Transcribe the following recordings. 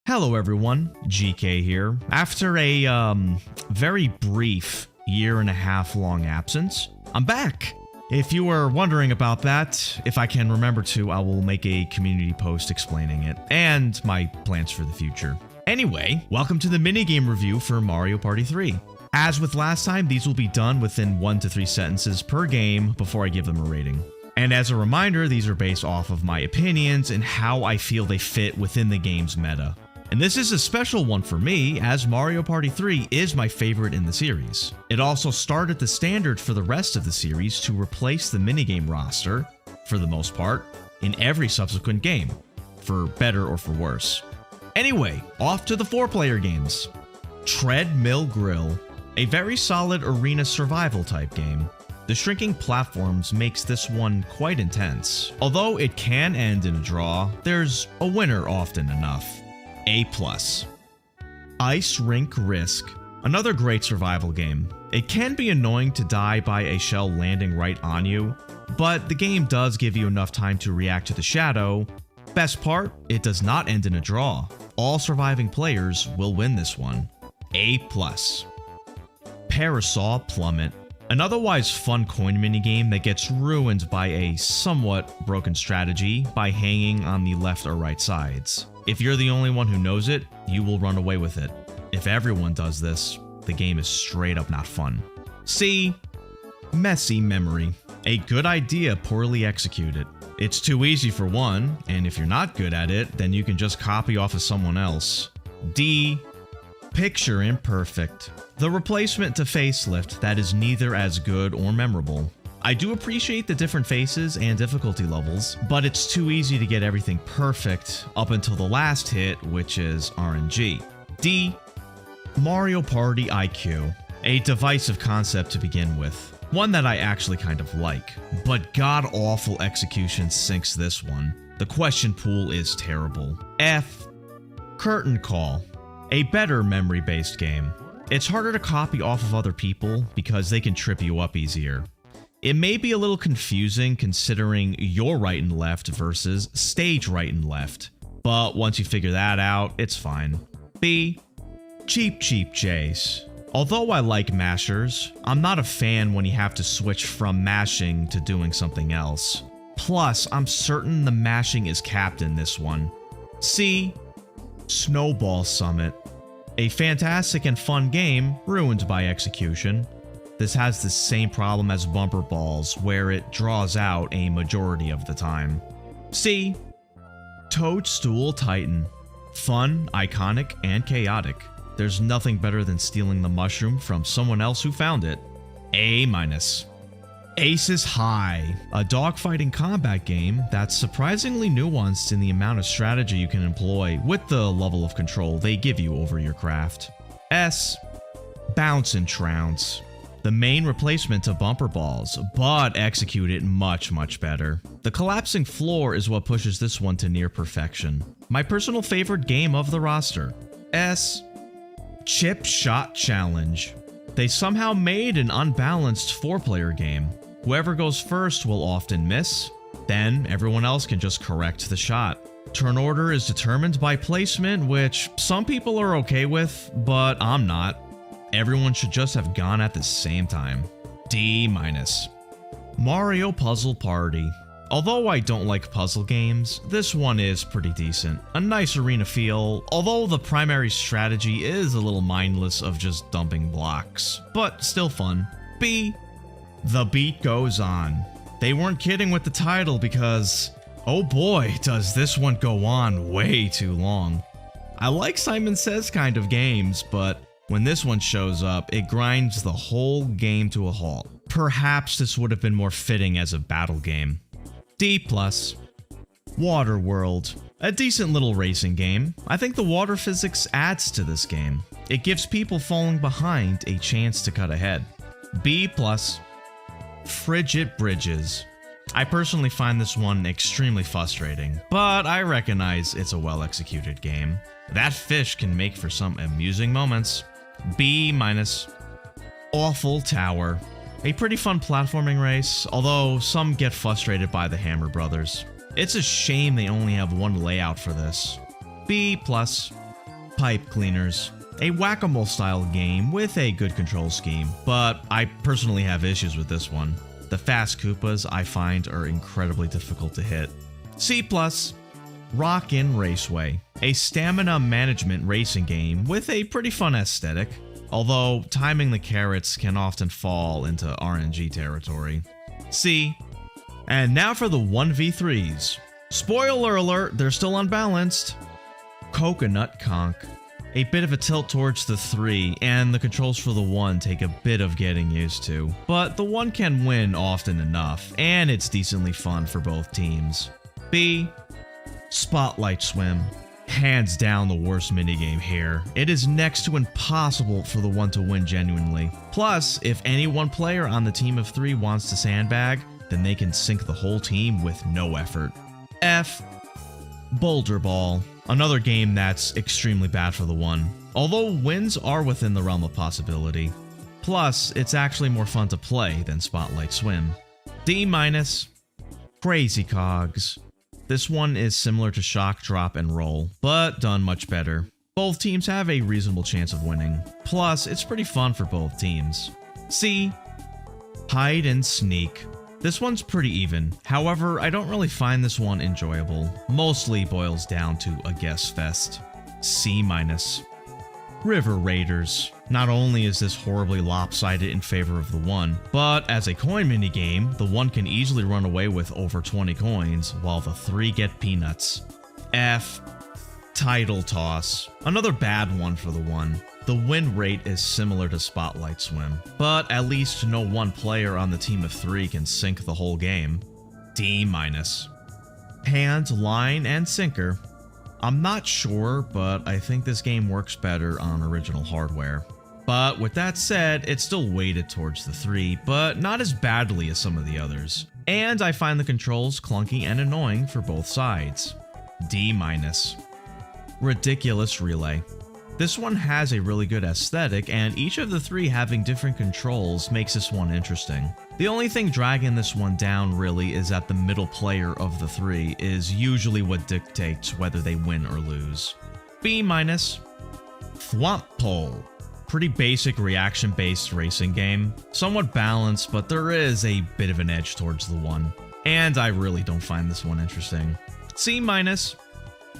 Hello everyone, GK here. After a very brief year-and-a-half long absence, I'm back. If you were wondering about that, if I can remember to, I will make a community post explaining it and my plans for the future. Anyway, welcome to the minigame review for Mario Party 3. As with last time, these will be done within 1 to 3 sentences per game before I give them a rating. And as a reminder, these are based off of my opinions and how I feel they fit within the game's meta. And this is a special one for me, as Mario Party 3 is my favorite in the series. It also started the standard for the rest of the series to replace the minigame roster, for the most part, in every subsequent game, for better or for worse. Anyway, off to the 4-player games. Treadmill Grill, a very solid arena survival type game. The shrinking platforms makes this one quite intense. Although it can end in a draw, there's a winner often enough. A+. Ice Rink Risk, another great survival game. It can be annoying to die by a shell landing right on you, but the game does give you enough time to react to the shadow. Best part, it does not end in a draw. All surviving players will win this one. A+. Parasol Plummet, an otherwise fun coin minigame that gets ruined by a somewhat broken strategy by hanging on the left or right sides. If you're the only one who knows it, you will run away with it. If everyone does this, the game is straight up not fun. C. Messy Memory, a good idea poorly executed. It's too easy for one, and if you're not good at it, then you can just copy off of someone else. D. Picture Imperfect, the replacement to Facelift that is neither as good or memorable. I do appreciate the different faces and difficulty levels, but it's too easy to get everything perfect up until the last hit, which is RNG. D. Mario Party IQ, a divisive concept to begin with. One that I actually kind of like, but god-awful execution sinks this one. The question pool is terrible. F. Curtain Call, a better memory-based game. It's harder to copy off of other people because they can trip you up easier. It may be a little confusing considering your right and left versus stage right and left, but once you figure that out, it's fine. B. Cheep Cheep Chase. Although I like mashers, I'm not a fan when you have to switch from mashing to doing something else. Plus, I'm certain the mashing is capped in this one. C. Snowball Summit, a fantastic and fun game ruined by execution. This has the same problem as Bumper Balls, where it draws out a majority of the time. C. Toadstool Titan, fun, iconic, and chaotic. There's nothing better than stealing the mushroom from someone else who found it. A-. Aces High, a dogfighting combat game that's surprisingly nuanced in the amount of strategy you can employ with the level of control they give you over your craft. S. Bounce and Trounce, the main replacement to Bumper Balls, but executed much better. The collapsing floor is what pushes this one to near perfection. My personal favorite game of the roster. S. Chip Shot Challenge. They somehow made an unbalanced 4-player game. Whoever goes first will often miss, then everyone else can just correct the shot. Turn order is determined by placement, which some people are okay with, but I'm not. Everyone should just have gone at the same time. D-. Mario Puzzle Party. Although I don't like puzzle games, this one is pretty decent. A nice arena feel, although the primary strategy is a little mindless of just dumping blocks, but still fun. B. The Beat Goes On. They weren't kidding with the title because, oh boy, does this one go on way too long. I like Simon Says kind of games, but when this one shows up, it grinds the whole game to a halt. Perhaps this would have been more fitting as a battle game. D+. Waterworld, a decent little racing game. I think the water physics adds to this game. It gives people falling behind a chance to cut ahead. B+. Frigid Bridges. I personally find this one extremely frustrating, but I recognize it's a well-executed game. That fish can make for some amusing moments. B-. Awful Tower, a pretty fun platforming race, although some get frustrated by the Hammer Brothers. It's a shame they only have one layout for this. B+. Pipe Cleaners. A whack-a-mole style game with a good control scheme, but I personally have issues with this one. The fast Koopas I find are incredibly difficult to hit. C+. Rockin' Raceway. A stamina management racing game with a pretty fun aesthetic, although timing the carrots can often fall into RNG territory. C. And now for the 1v3s. Spoiler alert, they're still unbalanced. Coconut Conk. A bit of a tilt towards the 3, and the controls for the 1 take a bit of getting used to, but the 1 can win often enough, and it's decently fun for both teams. B. Spotlight Swim. Hands down the worst minigame here. It is next to impossible for the 1 to win genuinely. Plus, if any one player on the team of 3 wants to sandbag, then they can sink the whole team with no effort. F. Boulder Ball. Another game that's extremely bad for the 1, although wins are within the realm of possibility. Plus, it's actually more fun to play than Spotlight Swim. D-. Crazy Cogs. This one is similar to Shock Drop and Roll, but done much better. Both teams have a reasonable chance of winning. Plus, it's pretty fun for both teams. C. Hide and Sneak. This one's pretty even, however, I don't really find this one enjoyable. Mostly boils down to a guess fest. C-. River Raiders. Not only is this horribly lopsided in favor of the 1, but as a coin minigame, the 1 can easily run away with over 20 coins, while the 3 get peanuts. F. Tidal Toss. Another bad one for the 1. The win rate is similar to Spotlight Swim, but at least no one player on the team of 3 can sink the whole game. D-. Hand, Line, and Sinker. I'm not sure, but I think this game works better on original hardware. But with that said, it's still weighted towards the 3, but not as badly as some of the others. And I find the controls clunky and annoying for both sides. D-. Ridiculous Relay. This one has a really good aesthetic, and each of the 3 having different controls makes this one interesting. The only thing dragging this one down really is that the middle player of the 3 is usually what dictates whether they win or lose. B-. Thwomp Pole. Pretty basic reaction-based racing game. Somewhat balanced, but there is a bit of an edge towards the 1. And I really don't find this one interesting. C-.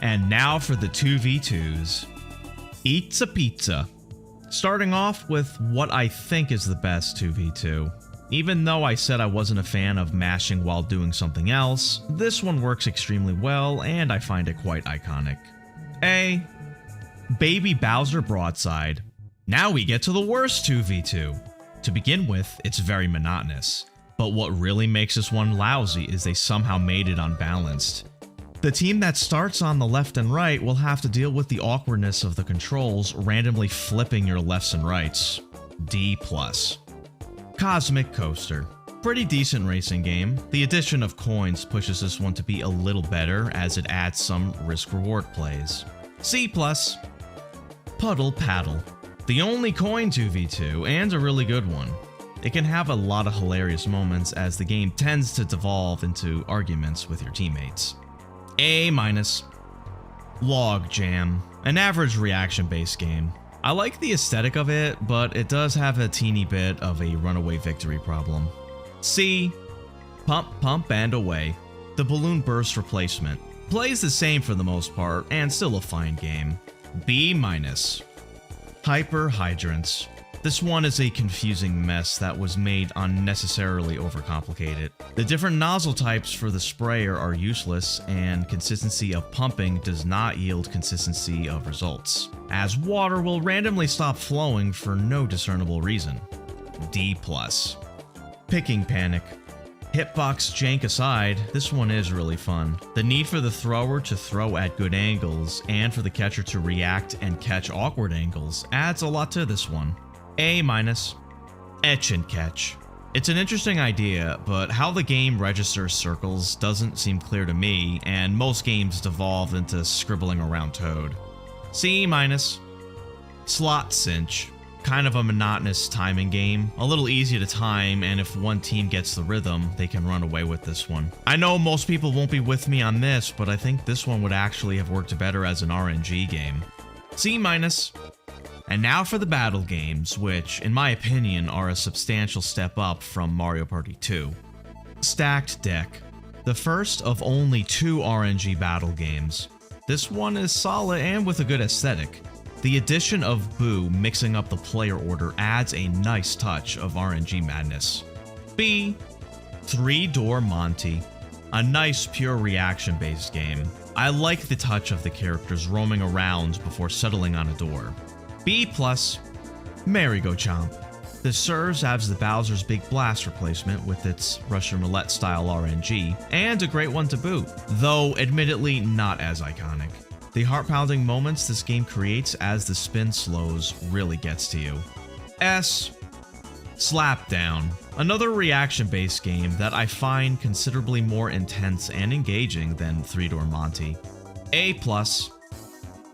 And now for the 2v2s. Eats a Pizza. Starting off with what I think is the best 2v2. Even though I said I wasn't a fan of mashing while doing something else, this one works extremely well and I find it quite iconic. A. Baby Bowser Broadside. Now we get to the worst 2v2. To begin with, it's very monotonous, but what really makes this one lousy is they somehow made it unbalanced. The team that starts on the left and right will have to deal with the awkwardness of the controls randomly flipping your lefts and rights. D+. Cosmic Coaster. Pretty decent racing game. The addition of coins pushes this one to be a little better as it adds some risk-reward plays. C+. Puddle Paddle. The only coin 2v2 and a really good one. It can have a lot of hilarious moments as the game tends to devolve into arguments with your teammates. A-. Log Jam. An average reaction-based game. I like the aesthetic of it, but it does have a teeny bit of a runaway victory problem. C. Pump, Pump, and Away. The balloon burst replacement. Plays the same for the most part, and still a fine game. B-. Hyper Hydrants. This one is a confusing mess that was made unnecessarily overcomplicated. The different nozzle types for the sprayer are useless, and consistency of pumping does not yield consistency of results, as water will randomly stop flowing for no discernible reason. D+. Picking Panic. Hitbox jank aside, this one is really fun. The need for the thrower to throw at good angles, and for the catcher to react and catch awkward angles, adds a lot to this one. A-. Etch and Catch. It's an interesting idea, but how the game registers circles doesn't seem clear to me, and most games devolve into scribbling around Toad. C-. Slot Cinch. Kind of a monotonous timing game, a little easy to time, and if one team gets the rhythm, they can run away with this one. I know most people won't be with me on this, but I think this one would actually have worked better as an RNG game. C-. And now for the battle games, which, in my opinion, are a substantial step up from Mario Party 2. Stacked Deck. The first of only 2 RNG battle games. This one is solid and with a good aesthetic. The addition of Boo mixing up the player order adds a nice touch of RNG madness. B. 3 Door Monty. A nice pure reaction-based game. I like the touch of the characters roaming around before settling on a door. B+, Merry-Go Chomp. This serves as the Bowser's Big Blast replacement with its Russian Roulette style RNG, and a great one to boot, though admittedly not as iconic. The heart-pounding moments this game creates as the spin slows really gets to you. S. Slapdown. Another reaction-based game that I find considerably more intense and engaging than 3 Door Monty. A+.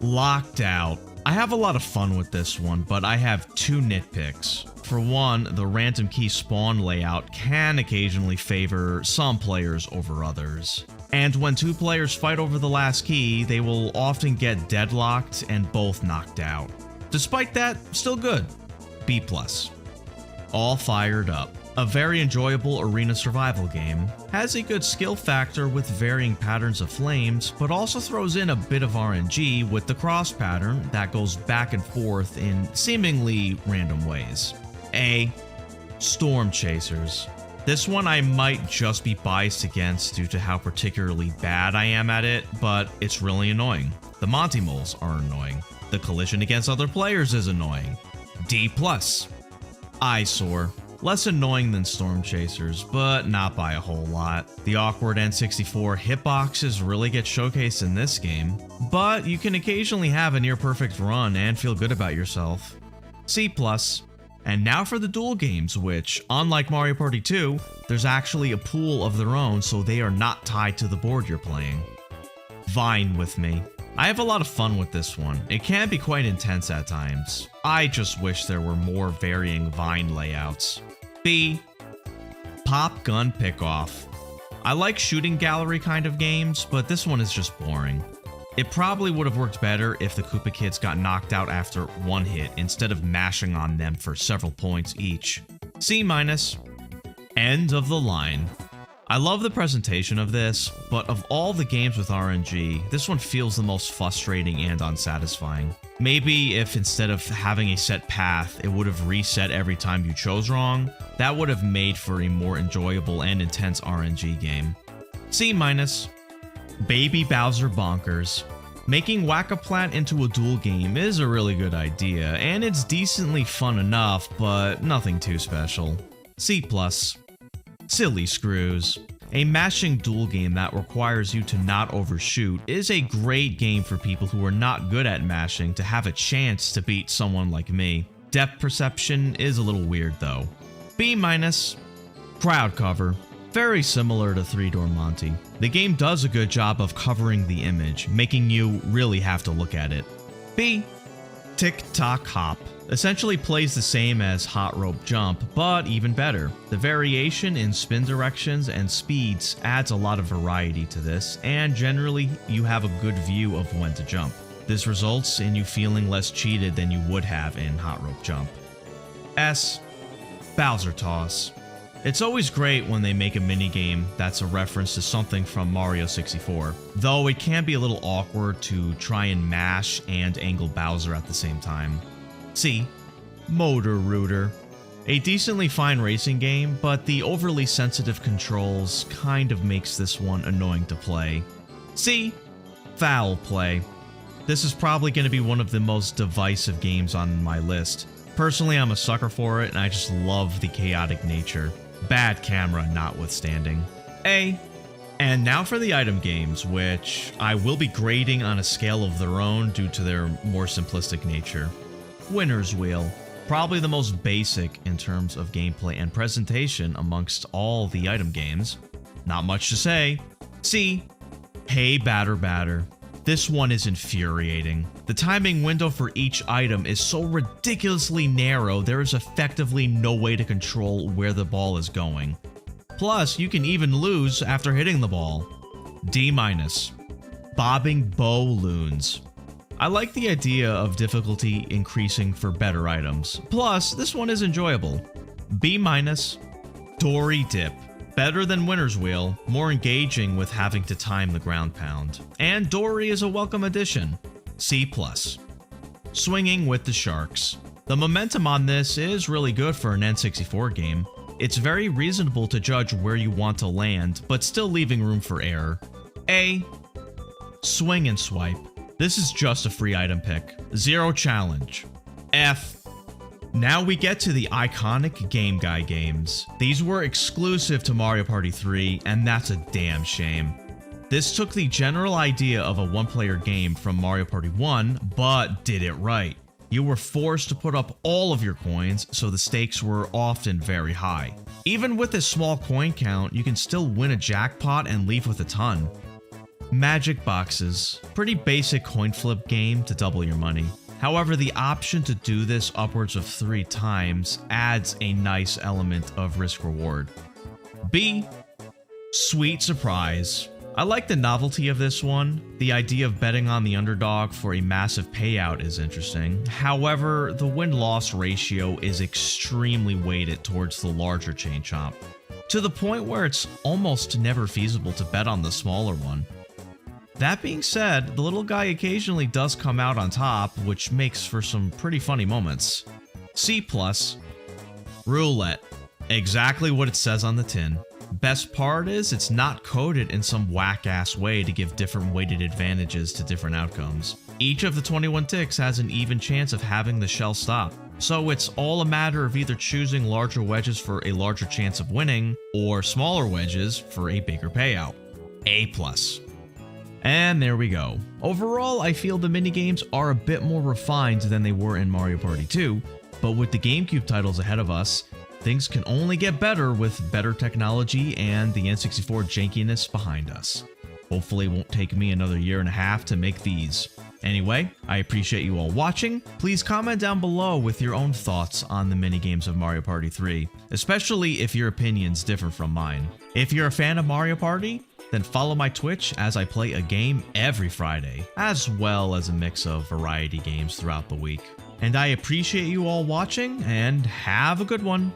Locked Out. I have a lot of fun with this one, but I have 2 nitpicks. For one, the random key spawn layout can occasionally favor some players over others. And when 2 players fight over the last key, they will often get deadlocked and both knocked out. Despite that, still good. B+. All Fired Up. A very enjoyable arena survival game, has a good skill factor with varying patterns of flames, but also throws in a bit of RNG with the cross pattern that goes back and forth in seemingly random ways. A. Storm Chasers. This one I might just be biased against due to how particularly bad I am at it, but it's really annoying. The Monty Moles are annoying. The collision against other players is annoying. D+. Eyesore. Less annoying than Storm Chasers, but not by a whole lot. The awkward N64 hitboxes really get showcased in this game, but you can occasionally have a near-perfect run and feel good about yourself. C+. And now for the duel games, which, unlike Mario Party 2, there's actually a pool of their own, so they are not tied to the board you're playing. Vine With Me. I have a lot of fun with this one. It can be quite intense at times. I just wish there were more varying Vine layouts. B. Pop Gun Pickoff. I like shooting gallery kind of games, but this one is just boring. It probably would have worked better if the Koopa Kids got knocked out after 1 hit instead of mashing on them for several points each. C-. End of the Line. I love the presentation of this, but of all the games with RNG, this one feels the most frustrating and unsatisfying. Maybe if instead of having a set path, it would have reset every time you chose wrong, that would have made for a more enjoyable and intense RNG game. C-. Baby Bowser Bonkers. Making Whack-A-Plat into a duel game is a really good idea, and it's decently fun enough, but nothing too special. C+. Silly Screws. A mashing duel game that requires you to not overshoot is a great game for people who are not good at mashing to have a chance to beat someone like me. Depth perception is a little weird though. B-. Crowd Cover. Very similar to 3 Door Monty. The game does a good job of covering the image, making you really have to look at it. B. Tick-Tock Hop. Essentially plays the same as Hot Rope Jump, but even better. The variation in spin directions and speeds adds a lot of variety to this, and generally you have a good view of when to jump. This results in you feeling less cheated than you would have in Hot Rope Jump. S. Bowser Toss. It's always great when they make a minigame that's a reference to something from Mario 64, though it can be a little awkward to try and mash and angle Bowser at the same time. C. Motor Rooter. A decently fine racing game, but the overly sensitive controls kind of makes this one annoying to play. C. Foul Play. This is probably going to be one of the most divisive games on my list. Personally, I'm a sucker for it, and I just love the chaotic nature. Bad camera notwithstanding. A. And now for the item games, which I will be grading on a scale of their own due to their more simplistic nature. Winner's Wheel. Probably the most basic in terms of gameplay and presentation amongst all the item games. Not much to say. C. Hey Batter Batter. This one is infuriating. The timing window for each item is so ridiculously narrow there is effectively no way to control where the ball is going. Plus, you can even lose after hitting the ball. D-. Bobbing Bow Loons. I like the idea of difficulty increasing for better items. Plus, this one is enjoyable. B-, Dory Dip. Better than Winner's Wheel, more engaging with having to time the ground pound. And Dory is a welcome addition. C+. Swinging with the Sharks. The momentum on this is really good for an N64 game. It's very reasonable to judge where you want to land, but still leaving room for error. A. Swing and Swipe. This is just a free item pick. Zero challenge. F. Now we get to the iconic Game Guy games. These were exclusive to Mario Party 3, and that's a damn shame. This took the general idea of a one-player game from Mario Party 1, but did it right. You were forced to put up all of your coins, so the stakes were often very high. Even with a small coin count, you can still win a jackpot and leave with a ton. Magic Boxes. Pretty basic coin flip game to double your money. However, the option to do this upwards of 3 times adds a nice element of risk-reward. B. Sweet Surprise. I like the novelty of this one. The idea of betting on the underdog for a massive payout is interesting. However, the win-loss ratio is extremely weighted towards the larger chain chomp, to the point where it's almost never feasible to bet on the smaller one. That being said, the little guy occasionally does come out on top, which makes for some pretty funny moments. C+. Roulette. Exactly what it says on the tin. Best part is it's not coded in some whack-ass way to give different weighted advantages to different outcomes. Each of the 21 ticks has an even chance of having the shell stop, so it's all a matter of either choosing larger wedges for a larger chance of winning, or smaller wedges for a bigger payout. A+. And there we go. Overall, I feel the minigames are a bit more refined than they were in Mario Party 2, but with the GameCube titles ahead of us, things can only get better with better technology and the N64 jankiness behind us. Hopefully it won't take me another year and a half to make these. Anyway, I appreciate you all watching. Please comment down below with your own thoughts on the minigames of Mario Party 3, especially if your opinions differ from mine. If you're a fan of Mario Party, then follow my Twitch as I play a game every Friday, as well as a mix of variety games throughout the week. And I appreciate you all watching, and have a good one.